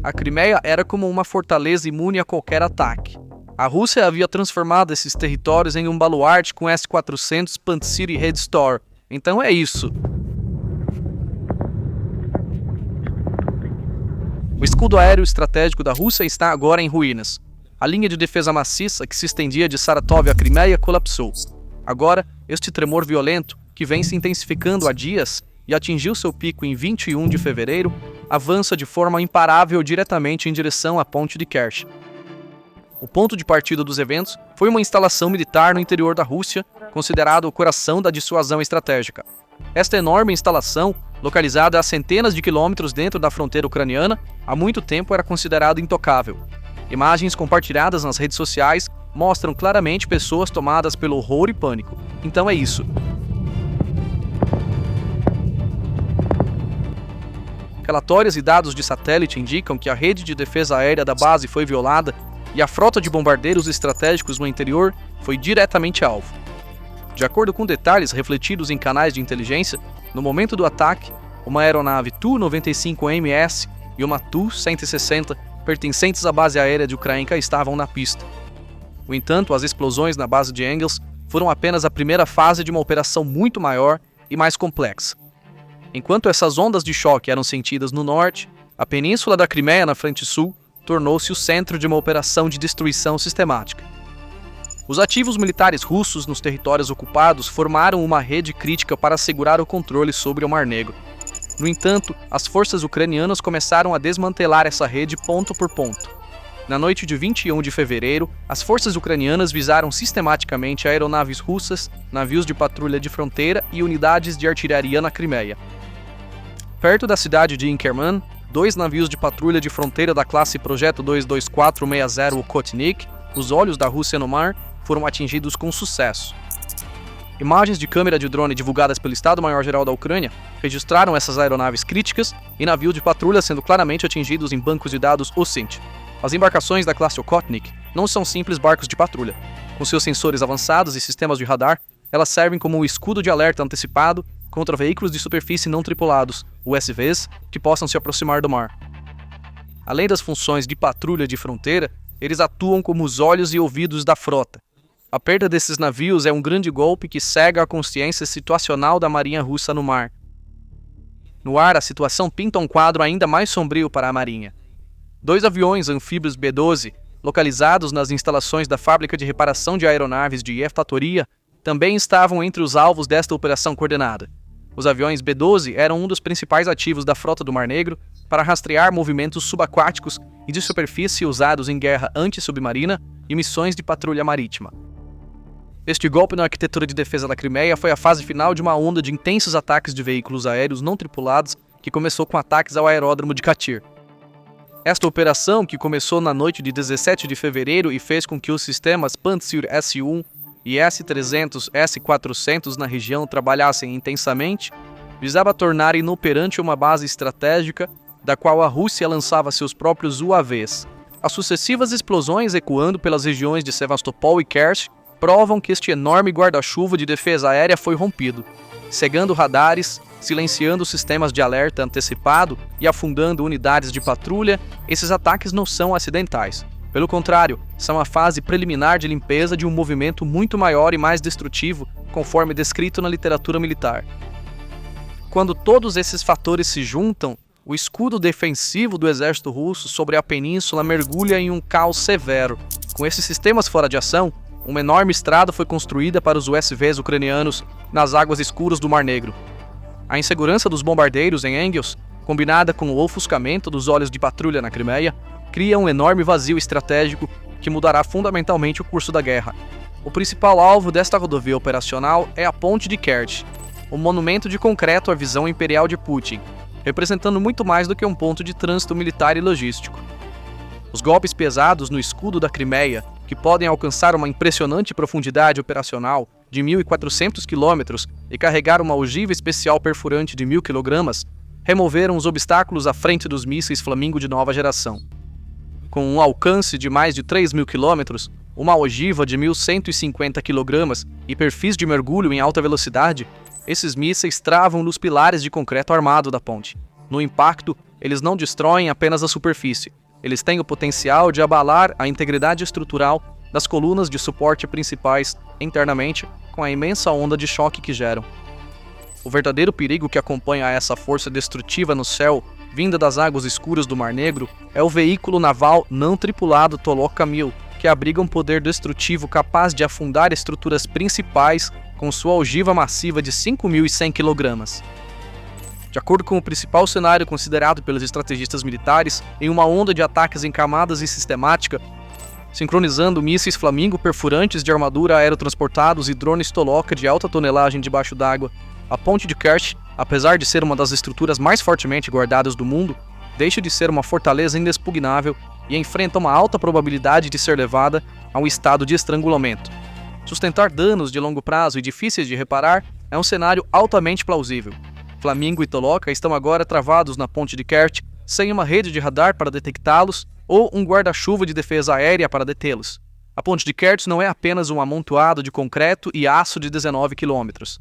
A Crimeia era como uma fortaleza imune a qualquer ataque. A Rússia havia transformado esses territórios em um baluarte com S-400 Pantsir Red Stor. Então é isso. O escudo aéreo estratégico da Rússia está agora em ruínas. A linha de defesa maciça que se estendia de Saratov à Crimeia colapsou. Agora, este tremor violento, que vem se intensificando há dias e atingiu seu pico em 21 de fevereiro, avança de forma imparável diretamente em direção à ponte de Kerch. O ponto de partida dos eventos foi uma instalação militar no interior da Rússia, considerado o coração da dissuasão estratégica. Esta enorme instalação, localizada a centenas de quilômetros dentro da fronteira ucraniana, há muito tempo era considerada intocável. Imagens compartilhadas nas redes sociais mostram claramente pessoas tomadas pelo horror e pânico. Então é isso. Relatórios e dados de satélite indicam que a rede de defesa aérea da base foi violada e a frota de bombardeiros estratégicos no interior foi diretamente alvo. De acordo com detalhes refletidos em canais de inteligência, no momento do ataque, uma aeronave Tu-95MS e uma Tu-160 pertencentes à base aérea de Ukrainka estavam na pista. No entanto, as explosões na base de Engels foram apenas a primeira fase de uma operação muito maior e mais complexa. Enquanto essas ondas de choque eram sentidas no norte, a península da Crimeia na frente sul tornou-se o centro de uma operação de destruição sistemática. Os ativos militares russos nos territórios ocupados formaram uma rede crítica para assegurar o controle sobre o Mar Negro. No entanto, as forças ucranianas começaram a desmantelar essa rede ponto por ponto. Na noite de 21 de fevereiro, as forças ucranianas visaram sistematicamente aeronaves russas, navios de patrulha de fronteira e unidades de artilharia na Crimeia. Perto da cidade de Inkerman, 2 navios de patrulha de fronteira da classe Projeto 22460 Okhotnik, os olhos da Rússia no mar, foram atingidos com sucesso. Imagens de câmera de drone divulgadas pelo Estado-Maior-Geral da Ucrânia registraram essas aeronaves críticas e navios de patrulha sendo claramente atingidos em bancos de dados OSINT. As embarcações da classe Okhotnik não são simples barcos de patrulha. Com seus sensores avançados e sistemas de radar, elas servem como um escudo de alerta antecipado contra veículos de superfície não tripulados, USVs, que possam se aproximar do mar. Além das funções de patrulha de fronteira, eles atuam como os olhos e ouvidos da frota. A perda desses navios é um grande golpe que cega a consciência situacional da Marinha Russa no mar. No ar, a situação pinta um quadro ainda mais sombrio para a Marinha. 2 aviões anfíbios B-12, localizados nas instalações da fábrica de reparação de aeronaves de Yevpatoria, também estavam entre os alvos desta operação coordenada. Os aviões B-12 eram um dos principais ativos da frota do Mar Negro para rastrear movimentos subaquáticos e de superfície usados em guerra antissubmarina e missões de patrulha marítima. Este golpe na arquitetura de defesa da Crimeia foi a fase final de uma onda de intensos ataques de veículos aéreos não tripulados que começou com ataques ao aeródromo de Katyr. Esta operação, que começou na noite de 17 de fevereiro e fez com que os sistemas Pantsir S-1 e S-300, S-400 na região trabalhassem intensamente, visava tornar inoperante uma base estratégica da qual a Rússia lançava seus próprios UAVs. As sucessivas explosões ecoando pelas regiões de Sevastopol e Kerch provam que este enorme guarda-chuva de defesa aérea foi rompido, cegando radares, silenciando sistemas de alerta antecipado e afundando unidades de patrulha. Esses ataques não são acidentais. Pelo contrário, são a fase preliminar de limpeza de um movimento muito maior e mais destrutivo, conforme descrito na literatura militar. Quando todos esses fatores se juntam, o escudo defensivo do exército russo sobre a península mergulha em um caos severo. Com esses sistemas fora de ação, uma enorme estrada foi construída para os USVs ucranianos nas águas escuras do Mar Negro. A insegurança dos bombardeiros em Engels, combinada com o ofuscamento dos olhos de patrulha na Crimeia, cria um enorme vazio estratégico que mudará fundamentalmente o curso da guerra. O principal alvo desta rodovia operacional é a Ponte de Kerch, um monumento de concreto à visão imperial de Putin, representando muito mais do que um ponto de trânsito militar e logístico. Os golpes pesados no escudo da Crimeia, que podem alcançar uma impressionante profundidade operacional de 1.400 km e carregar uma ogiva especial perfurante de 1.000 kg, removeram os obstáculos à frente dos mísseis Flamingo de nova geração. Com um alcance de mais de 3.000 km, uma ogiva de 1.150 kg e perfis de mergulho em alta velocidade, esses mísseis travam nos pilares de concreto armado da ponte. No impacto, eles não destroem apenas a superfície. Eles têm o potencial de abalar a integridade estrutural das colunas de suporte principais internamente com a imensa onda de choque que geram. O verdadeiro perigo que acompanha essa força destrutiva no céu, vinda das águas escuras do Mar Negro, é o veículo naval não tripulado Toloka-1000, que abriga um poder destrutivo capaz de afundar estruturas principais com sua ogiva massiva de 5.100 kg. De acordo com o principal cenário considerado pelos estrategistas militares, em uma onda de ataques em camadas e sistemática, sincronizando mísseis Flamingo perfurantes de armadura aerotransportados e drones Toloka de alta tonelagem debaixo d'água, a ponte de Kerch, apesar de ser uma das estruturas mais fortemente guardadas do mundo, deixa de ser uma fortaleza inexpugnável e enfrenta uma alta probabilidade de ser levada a um estado de estrangulamento. Sustentar danos de longo prazo e difíceis de reparar é um cenário altamente plausível. Flamingo e Toloka estão agora travados na ponte de Kerch, sem uma rede de radar para detectá-los ou um guarda-chuva de defesa aérea para detê-los. A ponte de Kerch não é apenas um amontoado de concreto e aço de 19 quilômetros.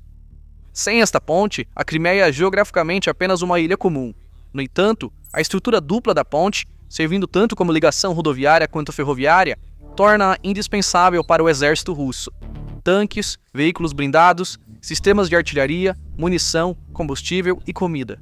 Sem esta ponte, a Crimeia é geograficamente apenas uma ilha comum. No entanto, a estrutura dupla da ponte, servindo tanto como ligação rodoviária quanto ferroviária, torna-a indispensável para o exército russo. Tanques, veículos blindados, sistemas de artilharia, munição, combustível e comida.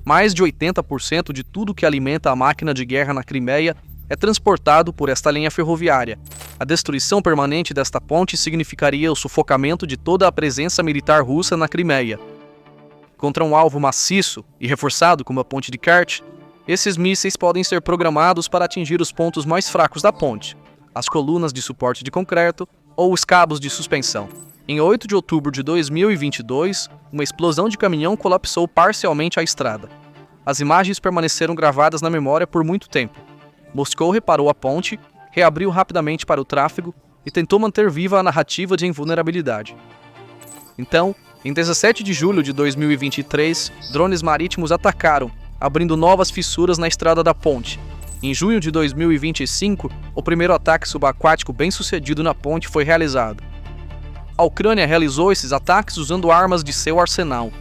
Mais de 80% de tudo que alimenta a máquina de guerra na Crimeia é transportado por esta linha ferroviária. A destruição permanente desta ponte significaria o sufocamento de toda a presença militar russa na Crimeia. Contra um alvo maciço e reforçado como a ponte de Kerch, esses mísseis podem ser programados para atingir os pontos mais fracos da ponte, as colunas de suporte de concreto ou os cabos de suspensão. Em 8 de outubro de 2022, uma explosão de caminhão colapsou parcialmente a estrada. As imagens permaneceram gravadas na memória por muito tempo. Moscou reparou a ponte, reabriu rapidamente para o tráfego e tentou manter viva a narrativa de invulnerabilidade. Então, em 17 de julho de 2023, drones marítimos atacaram, abrindo novas fissuras na estrada da ponte. Em junho de 2025, o primeiro ataque subaquático bem-sucedido na ponte foi realizado. A Ucrânia realizou esses ataques usando armas de seu arsenal.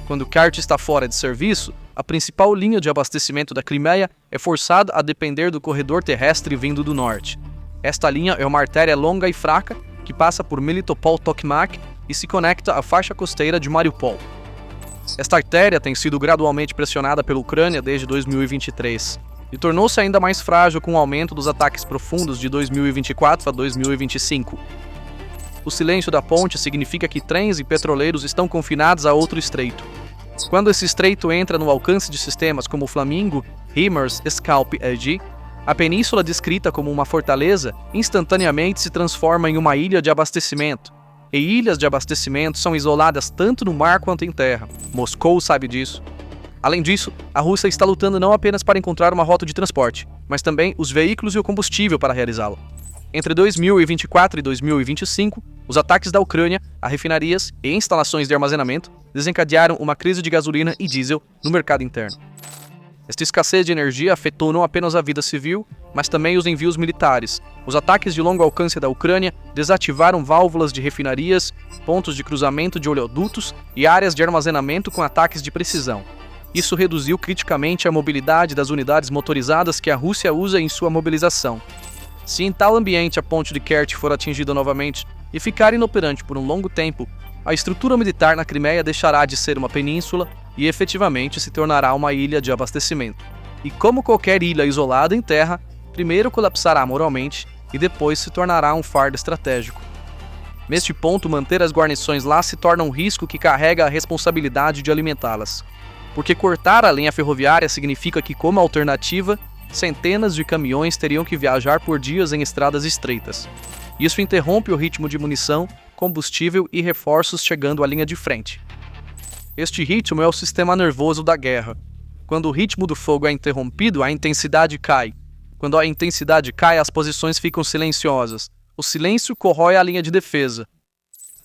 Quando Kerch está fora de serviço, a principal linha de abastecimento da Crimeia é forçada a depender do corredor terrestre vindo do norte. Esta linha é uma artéria longa e fraca que passa por Melitopol-Tokmak e se conecta à faixa costeira de Mariupol. Esta artéria tem sido gradualmente pressionada pela Ucrânia desde 2023 e tornou-se ainda mais frágil com o aumento dos ataques profundos de 2024 a 2025. O silêncio da ponte significa que trens e petroleiros estão confinados a outro estreito. Quando esse estreito entra no alcance de sistemas como Flamingo, HIMARS, Scalp e Edge, a península descrita como uma fortaleza instantaneamente se transforma em uma ilha de abastecimento. E ilhas de abastecimento são isoladas tanto no mar quanto em terra. Moscou sabe disso. Além disso, a Rússia está lutando não apenas para encontrar uma rota de transporte, mas também os veículos e o combustível para realizá-la. Entre 2024 e 2025, os ataques da Ucrânia a refinarias e instalações de armazenamento desencadearam uma crise de gasolina e diesel no mercado interno. Esta escassez de energia afetou não apenas a vida civil, mas também os envios militares. Os ataques de longo alcance da Ucrânia desativaram válvulas de refinarias, pontos de cruzamento de oleodutos e áreas de armazenamento com ataques de precisão. Isso reduziu criticamente a mobilidade das unidades motorizadas que a Rússia usa em sua mobilização. Se em tal ambiente a ponte de Kerch for atingida novamente e ficar inoperante por um longo tempo, a estrutura militar na Crimeia deixará de ser uma península e efetivamente se tornará uma ilha de abastecimento. E como qualquer ilha isolada em terra, primeiro colapsará moralmente e depois se tornará um fardo estratégico. Neste ponto, manter as guarnições lá se torna um risco que carrega a responsabilidade de alimentá-las. Porque cortar a linha ferroviária significa que, como alternativa, centenas de caminhões teriam que viajar por dias em estradas estreitas. Isso interrompe o ritmo de munição, combustível e reforços chegando à linha de frente. Este ritmo é o sistema nervoso da guerra. Quando o ritmo do fogo é interrompido, a intensidade cai. Quando a intensidade cai, as posições ficam silenciosas. O silêncio corrói a linha de defesa.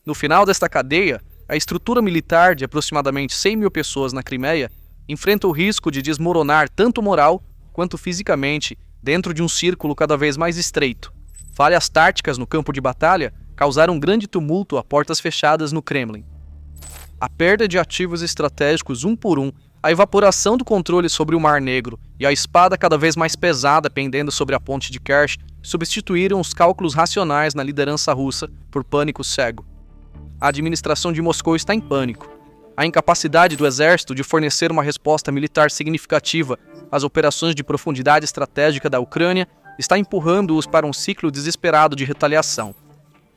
No final desta cadeia, a estrutura militar de aproximadamente 100 mil pessoas na Crimeia enfrenta o risco de desmoronar tanto moral quanto fisicamente dentro de um círculo cada vez mais estreito. Falhas táticas no campo de batalha causaram um grande tumulto a portas fechadas no Kremlin. A perda de ativos estratégicos um por um A evaporação do controle sobre o Mar Negro e a espada cada vez mais pesada pendendo sobre a ponte de Kerch substituíram os cálculos racionais na liderança russa por pânico cego. A administração de Moscou está em pânico. A incapacidade do exército de fornecer uma resposta militar significativa às operações de profundidade estratégica da Ucrânia está empurrando-os para um ciclo desesperado de retaliação.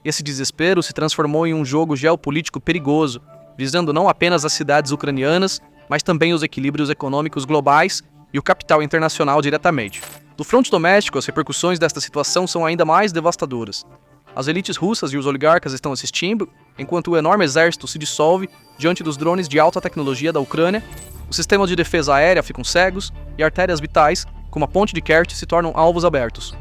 Esse desespero se transformou em um jogo geopolítico perigoso, visando não apenas as cidades ucranianas, mas também os equilíbrios econômicos globais e o capital internacional diretamente. Do fronte doméstico, as repercussões desta situação são ainda mais devastadoras. As elites russas e os oligarcas estão assistindo, enquanto o enorme exército se dissolve diante dos drones de alta tecnologia da Ucrânia, os sistemas de defesa aérea ficam cegos e artérias vitais, como a ponte de Kerch, se tornam alvos abertos.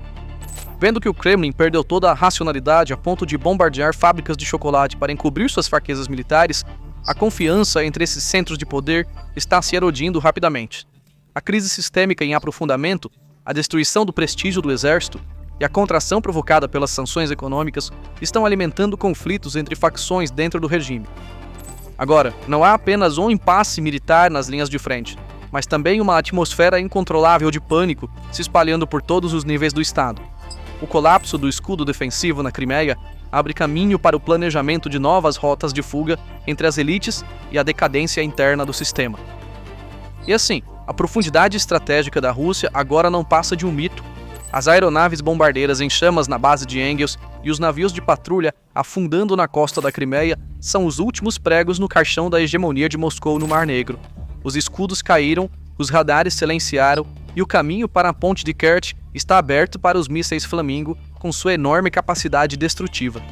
Vendo que o Kremlin perdeu toda a racionalidade a ponto de bombardear fábricas de chocolate para encobrir suas fraquezas militares, a confiança entre esses centros de poder está se erodindo rapidamente. A crise sistêmica em aprofundamento, a destruição do prestígio do exército e a contração provocada pelas sanções econômicas estão alimentando conflitos entre facções dentro do regime. Agora, não há apenas um impasse militar nas linhas de frente, mas também uma atmosfera incontrolável de pânico se espalhando por todos os níveis do Estado. O colapso do escudo defensivo na Crimeia abre caminho para o planejamento de novas rotas de fuga entre as elites e a decadência interna do sistema. E assim, a profundidade estratégica da Rússia agora não passa de um mito. As aeronaves bombardeiras em chamas na base de Engels e os navios de patrulha afundando na costa da Crimeia são os últimos pregos no caixão da hegemonia de Moscou no Mar Negro. Os escudos caíram, os radares silenciaram e o caminho para a ponte de Kerch está aberto para os mísseis Flamingo com sua enorme capacidade destrutiva.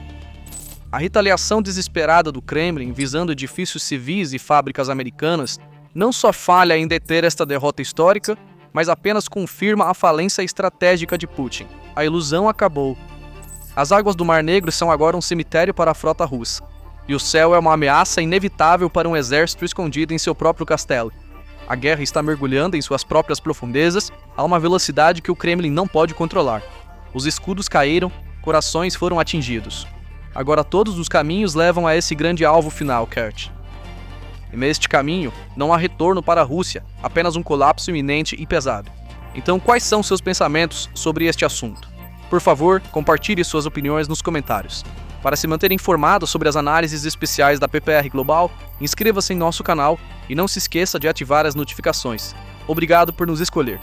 A retaliação desesperada do Kremlin visando edifícios civis e fábricas americanas não só falha em deter esta derrota histórica, mas apenas confirma a falência estratégica de Putin. A ilusão acabou. As águas do Mar Negro são agora um cemitério para a frota russa, e o céu é uma ameaça inevitável para um exército escondido em seu próprio castelo. A guerra está mergulhando em suas próprias profundezas a uma velocidade que o Kremlin não pode controlar. Os escudos caíram, corações foram atingidos. Agora todos os caminhos levam a esse grande alvo final, Kerch. E neste caminho, não há retorno para a Rússia, apenas um colapso iminente e pesado. Então, quais são seus pensamentos sobre este assunto? Por favor, compartilhe suas opiniões nos comentários. Para se manter informado sobre as análises especiais da PPR Global, inscreva-se em nosso canal e não se esqueça de ativar as notificações. Obrigado por nos escolher.